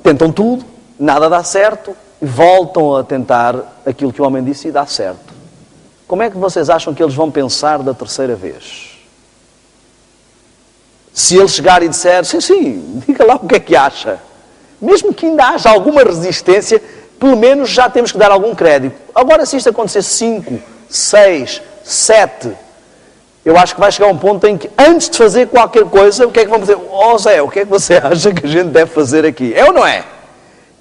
tentam tudo, nada dá certo, e voltam a tentar aquilo que o homem disse e dá certo. Como é que vocês acham que eles vão pensar da terceira vez? Se ele chegar e disser, sim, diga lá o que é que acha. Mesmo que ainda haja alguma resistência, pelo menos já temos que dar algum crédito. Agora, se isto acontecer 5, 6, 7, eu acho que vai chegar um ponto em que, antes de fazer qualquer coisa, o que é que vamos dizer? Zé, o que é que você acha que a gente deve fazer aqui? É ou não é?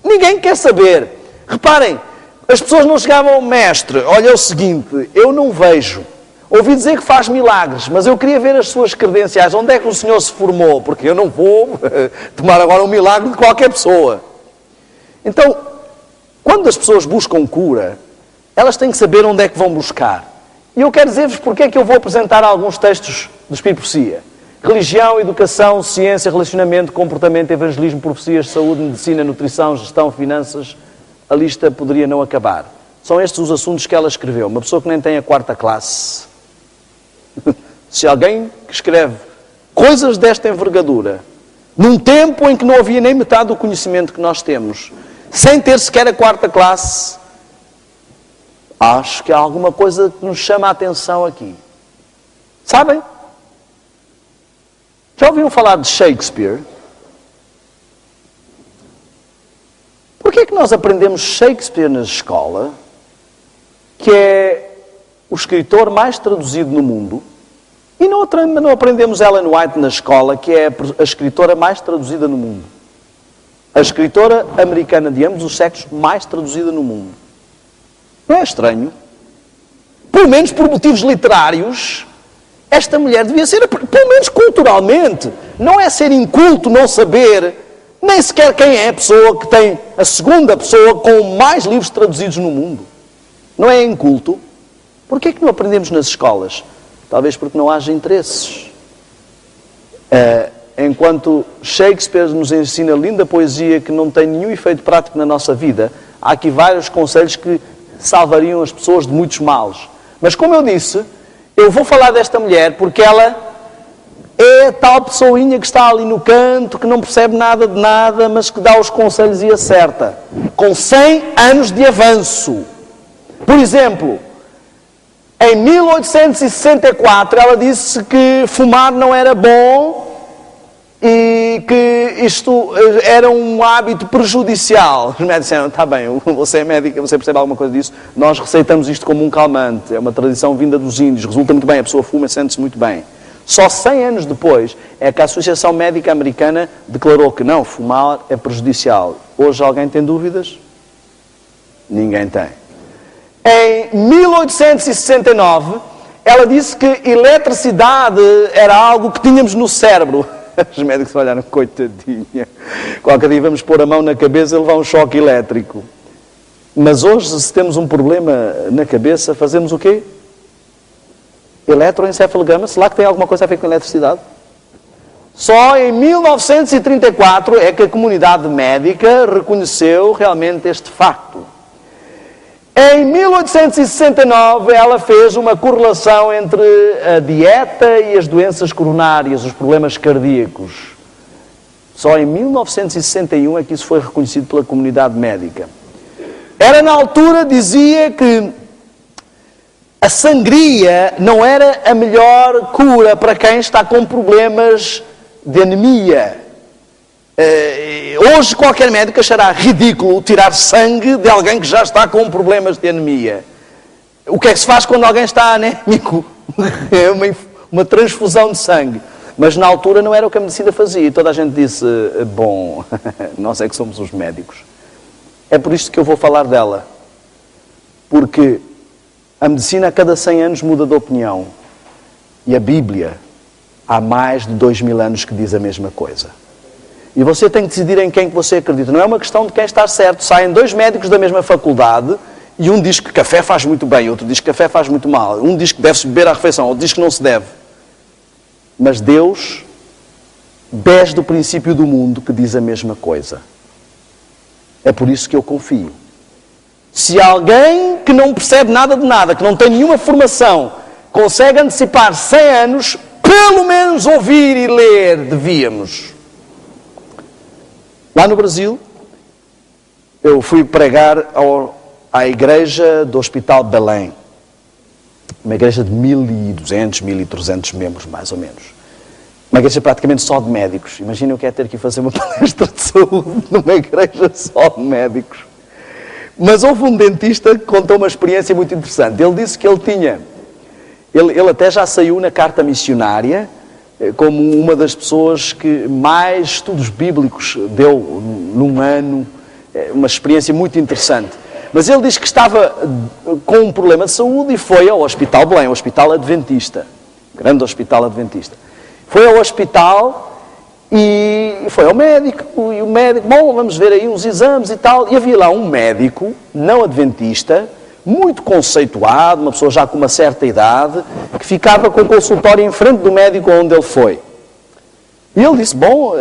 Ninguém quer saber. Reparem, as pessoas não chegavam ao mestre. Olha, é o seguinte, eu não vejo. Ouvi dizer que faz milagres, mas eu queria ver as suas credenciais. Onde é que o senhor se formou? Porque eu não vou tomar agora um milagre de qualquer pessoa. Então, quando as pessoas buscam cura, elas têm que saber onde é que vão buscar. E eu quero dizer-vos porque é que eu vou apresentar alguns textos do Espírito Profecia. Religião, educação, ciência, relacionamento, comportamento, evangelismo, profecias, saúde, medicina, nutrição, gestão, finanças. A lista poderia não acabar. São estes os assuntos que ela escreveu. Uma pessoa que nem tem a 4ª classe. Se alguém que escreve coisas desta envergadura, num tempo em que não havia nem metade do conhecimento que nós temos, sem ter sequer a 4ª classe, acho que há alguma coisa que nos chama a atenção aqui. Sabem? Já ouviram falar de Shakespeare? Por que é que nós aprendemos Shakespeare na escola, que é o escritor mais traduzido no mundo, e não aprendemos Ellen White na escola, que é a escritora mais traduzida no mundo? A escritora americana de ambos os sexos mais traduzida no mundo. Não é estranho? Pelo menos por motivos literários, esta mulher devia ser, pelo menos culturalmente, não é ser inculto, não saber, nem sequer quem é a pessoa que tem a segunda pessoa com mais livros traduzidos no mundo. Não é inculto? Porquê é que não aprendemos nas escolas? Talvez porque não haja interesses. Enquanto Shakespeare nos ensina linda poesia que não tem nenhum efeito prático na nossa vida, há aqui vários conselhos que salvariam as pessoas de muitos males. Mas como eu disse, eu vou falar desta mulher porque ela é a tal pessoinha que está ali no canto, que não percebe nada de nada, mas que dá os conselhos e acerta. Com 100 anos de avanço. Por exemplo, em 1864 ela disse que fumar não era bom e que isto era um hábito prejudicial. Os médicos disseram, está bem, você é médica, você percebe alguma coisa disso? Nós receitamos isto como um calmante, é uma tradição vinda dos índios, resulta muito bem, a pessoa fuma e sente-se muito bem. Só 100 anos depois é que a Associação Médica Americana declarou que não, fumar é prejudicial. Hoje alguém tem dúvidas? Ninguém tem. Em 1869, ela disse que eletricidade era algo que tínhamos no cérebro. Os médicos olharam, coitadinha. Qualquer dia vamos pôr a mão na cabeça e levar um choque elétrico. Mas hoje, se temos um problema na cabeça, fazemos o quê? Eletroencefalograma. Será que tem alguma coisa a ver com eletricidade? Só em 1934 é que a comunidade médica reconheceu realmente este facto. Em 1869, ela fez uma correlação entre a dieta e as doenças coronárias, os problemas cardíacos. Só em 1961 é que isso foi reconhecido pela comunidade médica. Ela, na altura, dizia que a sangria não era a melhor cura para quem está com problemas de anemia. Hoje qualquer médico achará ridículo tirar sangue de alguém que já está com problemas de anemia. O que é que se faz quando alguém está anémico? É uma transfusão de sangue. Mas na altura não era o que a medicina fazia. E toda a gente disse, bom, nós é que somos os médicos. É por isto que eu vou falar dela. Porque a medicina a cada 100 anos muda de opinião. E a Bíblia há mais de 2000 anos que diz a mesma coisa. E você tem que decidir em quem que você acredita. Não é uma questão de quem está certo. Saem 2 médicos da mesma faculdade e um diz que café faz muito bem, outro diz que café faz muito mal. Um diz que deve-se beber à refeição, outro diz que não se deve. Mas Deus, desde o princípio do mundo, que diz a mesma coisa. É por isso que eu confio. Se alguém que não percebe nada de nada, que não tem nenhuma formação, consegue antecipar 100 anos, pelo menos ouvir e ler devíamos. Lá no Brasil, eu fui pregar à igreja do Hospital Belém. Uma igreja de 1.200, 1.300 membros, mais ou menos. Uma igreja praticamente só de médicos. Imaginem o que é ter que fazer uma palestra de saúde numa igreja só de médicos. Mas houve um dentista que contou uma experiência muito interessante. Ele disse que ele tinha... Ele até já saiu na carta missionária como uma das pessoas que mais estudos bíblicos deu num ano. Uma experiência muito interessante. Mas ele diz que estava com um problema de saúde e foi ao Hospital Belém, o Hospital Adventista. Grande Hospital Adventista. Foi ao hospital e foi ao médico. E o médico, bom, vamos ver aí uns exames e tal. E havia lá um médico, não adventista, muito conceituado, uma pessoa já com uma certa idade, que ficava com o consultório em frente do médico onde ele foi. E ele disse, bom,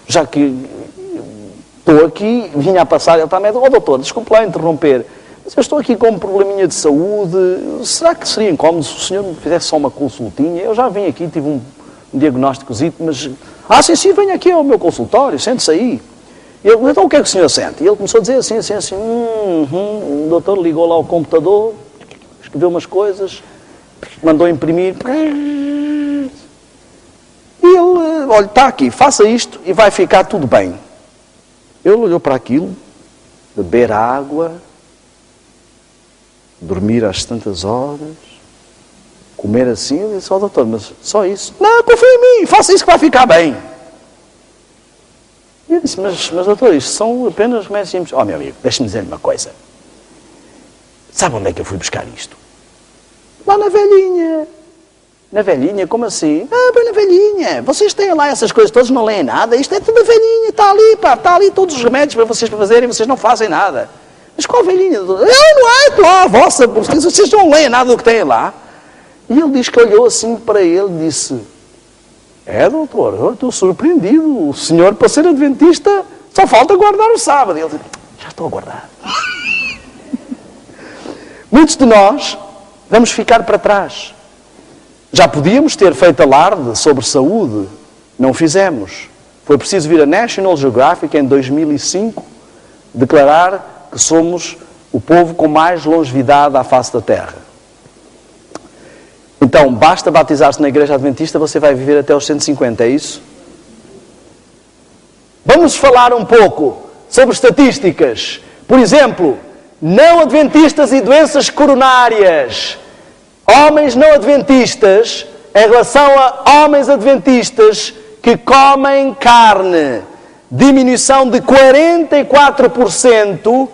já que estou aqui, vinha a passar, ele está médico, doutor, desculpe lá interromper, mas eu estou aqui com um probleminha de saúde, será que seria incómodo se o senhor me fizesse só uma consultinha? Eu já vim aqui, tive um diagnósticozito, mas... sim, venha aqui ao meu consultório, sente-se aí. E ele, então o que é que o senhor sente? E ele começou a dizer assim, o doutor ligou lá ao computador, escreveu umas coisas, mandou imprimir. E ele, olha, está aqui, faça isto e vai ficar tudo bem. Ele olhou para aquilo, beber água, dormir às tantas horas, comer assim, e disse, doutor, mas só isso? Não, confia em mim, faça isso que vai ficar bem. E eu disse, mas doutor, isto são apenas remédios simples. Meu amigo, deixe-me dizer-lhe uma coisa. Sabe onde é que eu fui buscar isto? Lá na velhinha. Na velhinha? Como assim? Bem na velhinha. Vocês têm lá essas coisas todas, não leem nada. Isto é tudo a velhinha, está ali, pá, está ali todos os remédios para vocês fazerem, vocês não fazem nada. Mas qual velhinha? Não é lá a vossa, vocês não leem nada do que têm lá. E ele diz que olhou assim para ele e disse... doutor, eu estou surpreendido. O senhor, para ser adventista, só falta guardar o sábado. E ele disse, já estou a guardar. Muitos de nós vamos ficar para trás. Já podíamos ter feito alarde sobre saúde, não fizemos. Foi preciso vir a National Geographic em 2005 declarar que somos o povo com mais longevidade à face da Terra. Então, basta batizar-se na Igreja Adventista, você vai viver até os 150, é isso? Vamos falar um pouco sobre estatísticas. Por exemplo, não adventistas e doenças coronárias. Homens não adventistas, em relação a homens adventistas que comem carne, diminuição de 44%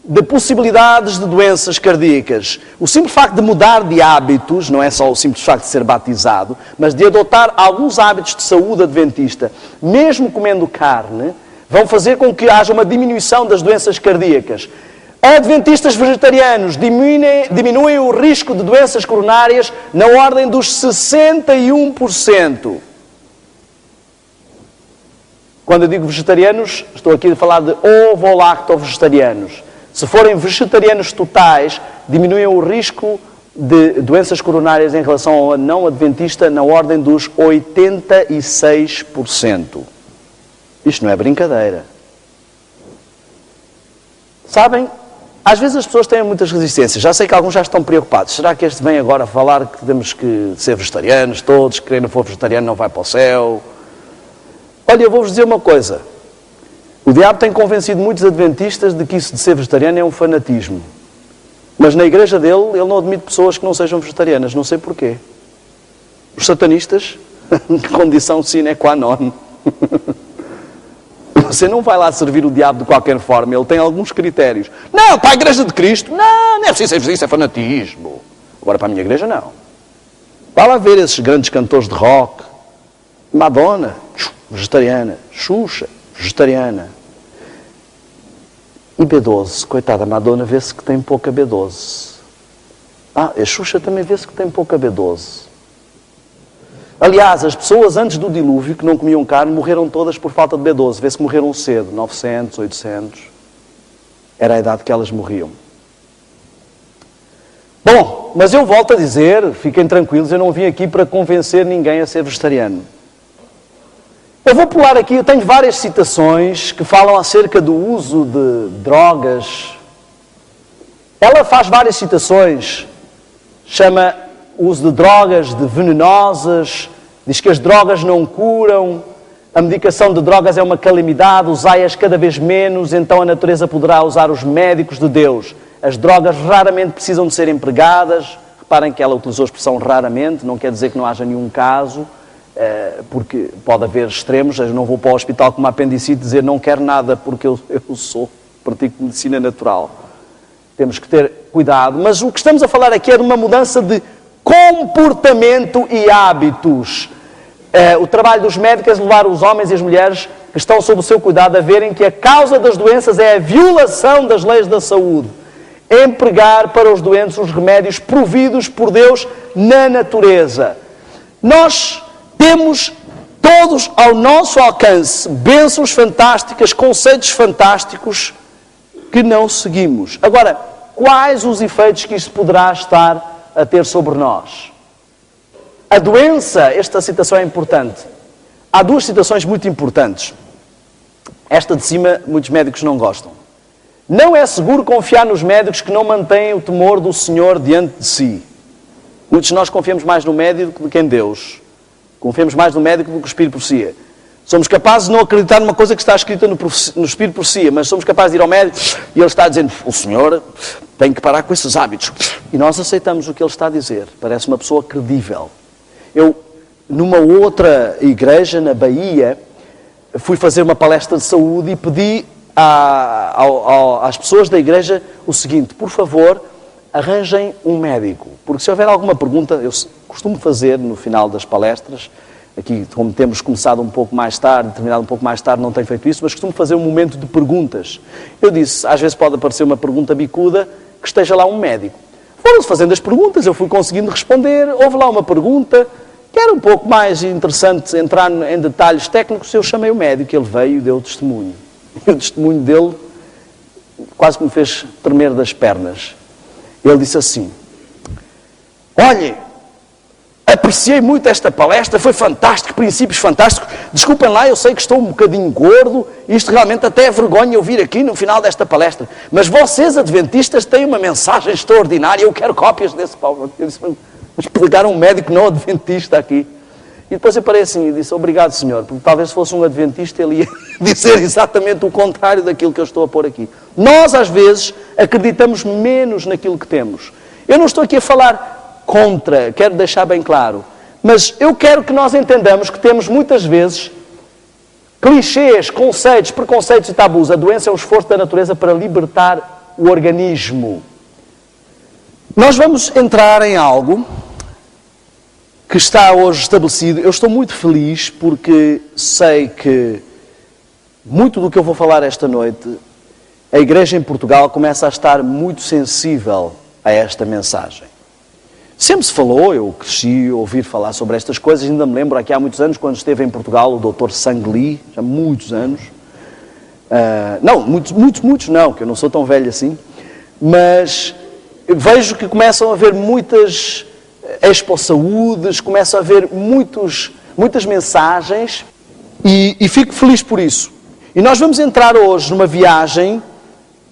de possibilidades de doenças cardíacas. O simples facto de mudar de hábitos, não é só o simples facto de ser batizado, mas de adotar alguns hábitos de saúde adventista, mesmo comendo carne, vão fazer com que haja uma diminuição das doenças cardíacas. Adventistas vegetarianos diminuem o risco de doenças coronárias na ordem dos 61%. Quando eu digo vegetarianos, estou aqui a falar de ovo-lacto-vegetarianos. Se forem vegetarianos totais, diminuem o risco de doenças coronárias em relação ao não adventista na ordem dos 86%. Isto não é brincadeira. Sabem, às vezes as pessoas têm muitas resistências. Já sei que alguns já estão preocupados. Será que este vem agora falar que temos que ser vegetarianos todos, que quem não for vegetariano não vai para o céu? Olha, eu vou-vos dizer uma coisa. O diabo tem convencido muitos adventistas de que isso de ser vegetariano é um fanatismo. Mas na igreja dele, ele não admite pessoas que não sejam vegetarianas. Não sei porquê. Os satanistas, condição sine qua non. Você não vai lá servir o diabo de qualquer forma. Ele tem alguns critérios. Não, para a igreja de Cristo, não é preciso fazer isso, é fanatismo. Agora para a minha igreja, não. Vá lá ver esses grandes cantores de rock. Madonna, vegetariana. Xuxa, vegetariana. E B12, coitada, a Madonna vê-se que tem pouca B12. A Xuxa também vê-se que tem pouca B12. Aliás, as pessoas antes do dilúvio que não comiam carne morreram todas por falta de B12. Vê-se que morreram cedo, 900, 800. Era a idade que elas morriam. Bom, mas eu volto a dizer, fiquem tranquilos, eu não vim aqui para convencer ninguém a ser vegetariano. Eu vou pular aqui, eu tenho várias citações que falam acerca do uso de drogas. Ela faz várias citações, chama o uso de drogas de venenosas, diz que as drogas não curam, a medicação de drogas é uma calamidade, usai-as cada vez menos, então a natureza poderá usar os médicos de Deus. As drogas raramente precisam de ser empregadas, reparem que ela utilizou a expressão raramente, não quer dizer que não haja nenhum caso, porque pode haver extremos. Eu não vou para o hospital com uma apendicite dizer não quero nada porque eu pratico medicina natural. Temos que ter cuidado, mas o que estamos a falar aqui é de uma mudança de comportamento e hábitos. O trabalho dos médicos é levar os homens e as mulheres que estão sob o seu cuidado a verem que a causa das doenças é a violação das leis da saúde. Empregar para os doentes os remédios providos por Deus na natureza. Nós temos todos ao nosso alcance bênçãos fantásticas, conceitos fantásticos que não seguimos. Agora, quais os efeitos que isto poderá estar a ter sobre nós? A doença, esta citação é importante. Há duas citações muito importantes. Esta de cima, muitos médicos não gostam. Não é seguro confiar nos médicos que não mantêm o temor do Senhor diante de si. Muitos de nós confiamos mais no médico do que em Deus. Confiamos mais no médico do que no Espírito Profecia. Somos capazes de não acreditar numa coisa que está escrita no Espírito Profecia, mas somos capazes de ir ao médico e ele está dizendo, o Senhor tem que parar com esses hábitos. E nós aceitamos o que ele está a dizer. Parece uma pessoa credível. Eu, numa outra igreja, na Bahia, fui fazer uma palestra de saúde e pedi às pessoas da igreja o seguinte, por favor, arranjem um médico. Porque se houver alguma pergunta, eu costumo fazer no final das palestras, aqui como temos começado um pouco mais tarde, terminado um pouco mais tarde, não tenho feito isso, mas costumo fazer um momento de perguntas. Eu disse, às vezes pode aparecer uma pergunta bicuda, que esteja lá um médico. Foram-se fazendo as perguntas, eu fui conseguindo responder, houve lá uma pergunta, que era um pouco mais interessante entrar em detalhes técnicos, eu chamei o médico, ele veio e deu o testemunho. E o testemunho dele quase que me fez tremer das pernas. Ele disse assim, olhem, apreciei muito esta palestra, foi fantástico, princípios fantásticos. Desculpem lá, eu sei que estou um bocadinho gordo, isto realmente até é vergonha eu vir aqui no final desta palestra. Mas vocês, adventistas, têm uma mensagem extraordinária, eu quero cópias desse Paulo. Eu disse, mas explicaram um médico não adventista aqui. E depois eu parei assim e disse, obrigado, senhor, porque talvez se fosse um adventista ele ia dizer exatamente o contrário daquilo que eu estou a pôr aqui. Nós, às vezes, acreditamos menos naquilo que temos. Eu não estou aqui a falar contra, quero deixar bem claro, mas eu quero que nós entendamos que temos muitas vezes clichês, conceitos, preconceitos e tabus. A doença é um esforço da natureza para libertar o organismo. Nós vamos entrar em algo que está hoje estabelecido. Eu estou muito feliz porque sei que muito do que eu vou falar esta noite, a Igreja em Portugal começa a estar muito sensível a esta mensagem. Sempre se falou, eu cresci a ouvir falar sobre estas coisas, ainda me lembro aqui há muitos anos, quando esteve em Portugal, o Dr. Sangli, já há muitos anos, muitos não, que eu não sou tão velho assim, mas vejo que começam a haver muitas Expo Saúdes, começam a haver muitas mensagens e fico feliz por isso. E nós vamos entrar hoje numa viagem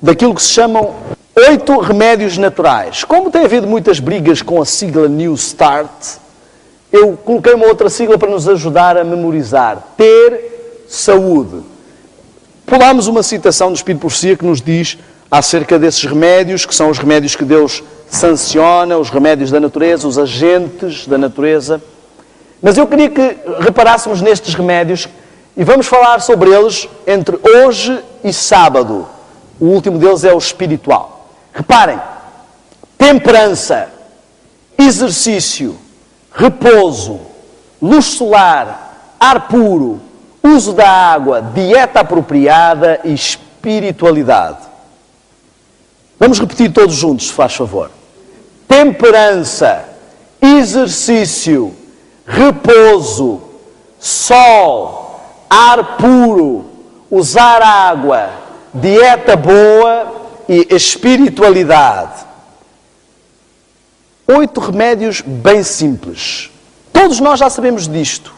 daquilo que se chamam 8 remédios naturais. Como tem havido muitas brigas com a sigla New Start, eu coloquei uma outra sigla para nos ajudar a memorizar. Ter saúde. Pulámos uma citação do Espírito Profecia que nos diz acerca desses remédios, que são os remédios que Deus sanciona, os remédios da natureza, os agentes da natureza. Mas eu queria que reparássemos nestes remédios e vamos falar sobre eles entre hoje e sábado. O último deles é o espiritual. Reparem, temperança, exercício, repouso, luz solar, ar puro, uso da água, dieta apropriada e espiritualidade. Vamos repetir todos juntos, se faz favor. Temperança, exercício, repouso, sol, ar puro, usar água, dieta boa e espiritualidade. 8 remédios bem simples. Todos nós já sabemos disto.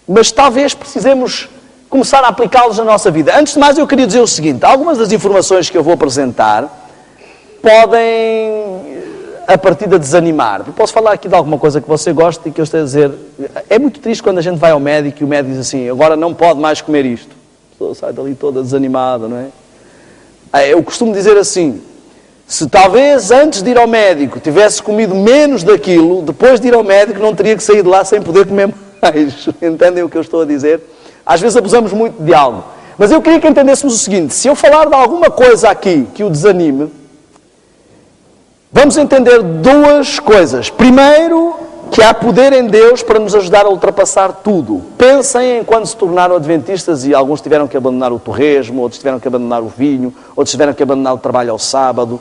mas talvez precisemos começar a aplicá-los na nossa vida. Antes de mais, eu queria dizer o seguinte: algumas das informações que eu vou apresentar podem, a partida, desanimar. Eu posso falar aqui de alguma coisa que você gosta e que eu esteja a dizer... É muito triste quando a gente vai ao médico e o médico diz assim: agora não pode mais comer isto. A pessoa sai dali toda desanimada, não é? Eu costumo dizer assim: se talvez antes de ir ao médico tivesse comido menos daquilo, depois de ir ao médico não teria que sair de lá sem poder comer mais. Entendem o que eu estou a dizer? Às vezes abusamos muito de algo. Mas eu queria que entendêssemos o seguinte: se eu falar de alguma coisa aqui que o desanime, vamos entender duas coisas. Primeiro, que há poder em Deus para nos ajudar a ultrapassar tudo. Pensem em quando se tornaram adventistas e alguns tiveram que abandonar o torresmo, outros tiveram que abandonar o vinho, outros tiveram que abandonar o trabalho ao sábado.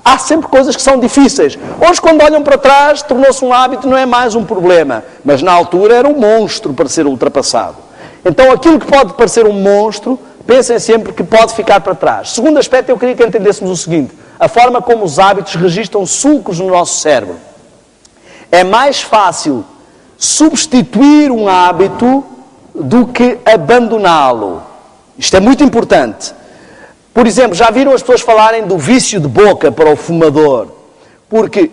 Há sempre coisas que são difíceis. Hoje, quando olham para trás, tornou-se um hábito, não é mais um problema. Mas na altura era um monstro para ser ultrapassado. Então aquilo que pode parecer um monstro, pensem sempre que pode ficar para trás. Segundo aspecto, eu queria que entendêssemos o seguinte: a forma como os hábitos registram sulcos no nosso cérebro. É mais fácil substituir um hábito do que abandoná-lo. Isto é muito importante. Por exemplo, já viram as pessoas falarem do vício de boca para o fumador? Porque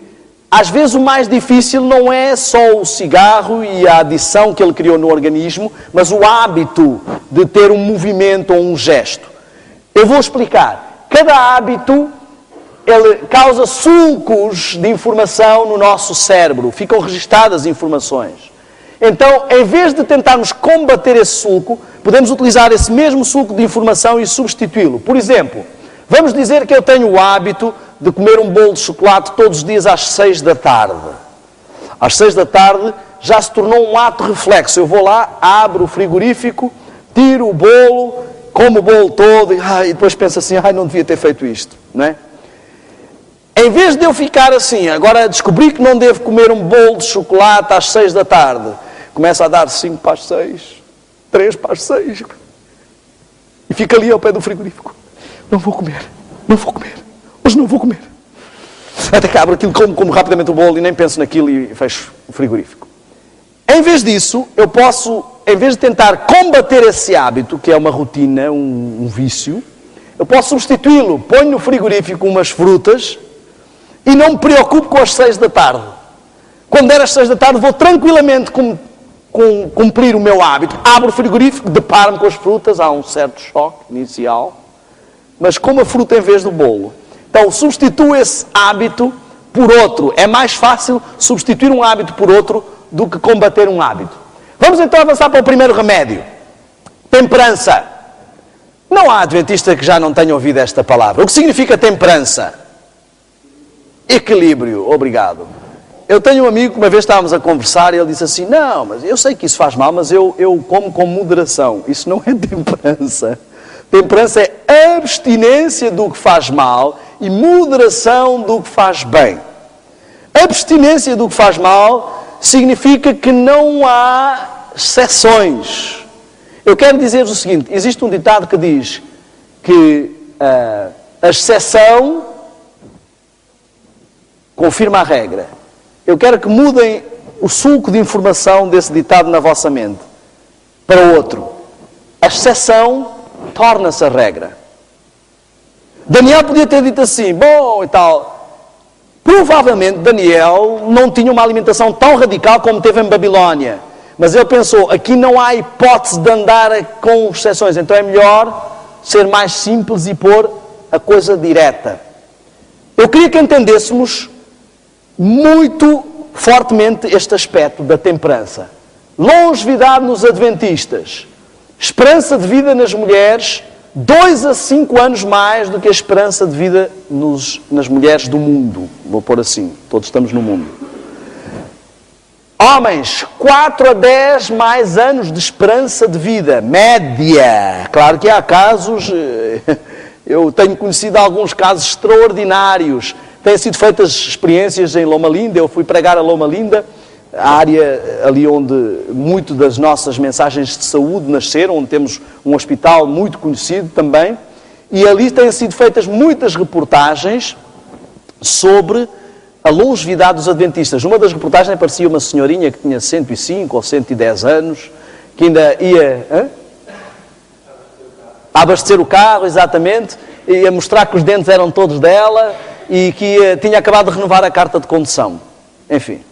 às vezes o mais difícil não é só o cigarro e a adição que ele criou no organismo, mas o hábito de ter um movimento ou um gesto. Eu vou explicar. Cada hábito, ele causa sulcos de informação no nosso cérebro. Ficam registadas informações. Então, em vez de tentarmos combater esse sulco, podemos utilizar esse mesmo sulco de informação e substituí-lo. Por exemplo, vamos dizer que eu tenho o hábito de comer um bolo de chocolate todos os dias às 6 da tarde. Às 6 da tarde já se tornou um ato reflexo. Eu vou lá, abro o frigorífico, tiro o bolo, como o bolo todo e depois penso assim: não devia ter feito isto, não é? Em vez de eu ficar assim, agora descobri que não devo comer um bolo de chocolate às 6 da tarde, começa a dar 5 para as 6, 3 para as 6, e fica ali ao pé do frigorífico: não vou comer, hoje não vou comer. Até que abro aquilo, como rapidamente o bolo e nem penso naquilo e fecho o frigorífico. Em vez disso, eu posso, em vez de tentar combater esse hábito, que é uma rotina, um vício, eu posso substituí-lo. Ponho no frigorífico umas frutas e não me preocupo com as 6 da tarde. Quando der às 6 da tarde, vou tranquilamente cumprir o meu hábito. Abro o frigorífico, deparo-me com as frutas, há um certo choque inicial, mas como a fruta em vez do bolo. Então, substituo esse hábito por outro. É mais fácil substituir um hábito por outro do que combater um hábito. Vamos então avançar para o primeiro remédio. Temperança. Não há adventista que já não tenha ouvido esta palavra. O que significa temperança? Equilíbrio. Obrigado. Eu tenho um amigo que uma vez estávamos a conversar e ele disse assim: não, mas eu sei que isso faz mal, mas eu como com moderação. Isso não é temperança. Temperança é abstinência do que faz mal e moderação do que faz bem. Abstinência do que faz mal significa que não há exceções. Eu quero dizer-vos o seguinte: existe um ditado que diz que a exceção confirma a regra. Eu quero que mudem o sulco de informação desse ditado na vossa mente para outro. A exceção torna-se a regra. Daniel podia ter dito assim: bom e tal. Provavelmente Daniel não tinha uma alimentação tão radical como teve em Babilónia. Mas ele pensou: aqui não há hipótese de andar com exceções, então é melhor ser mais simples e pôr a coisa direta. Eu queria que entendêssemos muito fortemente este aspecto da temperança. Longevidade nos adventistas. Esperança de vida nas mulheres, 2 a 5 anos mais do que a esperança de vida nas mulheres do mundo. Vou pôr assim, todos estamos no mundo. Homens, 4 a 10 mais anos de esperança de vida, média. Claro que há casos, eu tenho conhecido alguns casos extraordinários. Têm sido feitas experiências em Loma Linda, eu fui pregar a Loma Linda, a área ali onde muito das nossas mensagens de saúde nasceram, onde temos um hospital muito conhecido também, e ali têm sido feitas muitas reportagens sobre a longevidade dos adventistas. Numa das reportagens aparecia uma senhorinha que tinha 105 ou 110 anos, que ainda ia a abastecer o carro, exatamente, e a mostrar que os dentes eram todos dela e que tinha acabado de renovar a carta de condução. Enfim.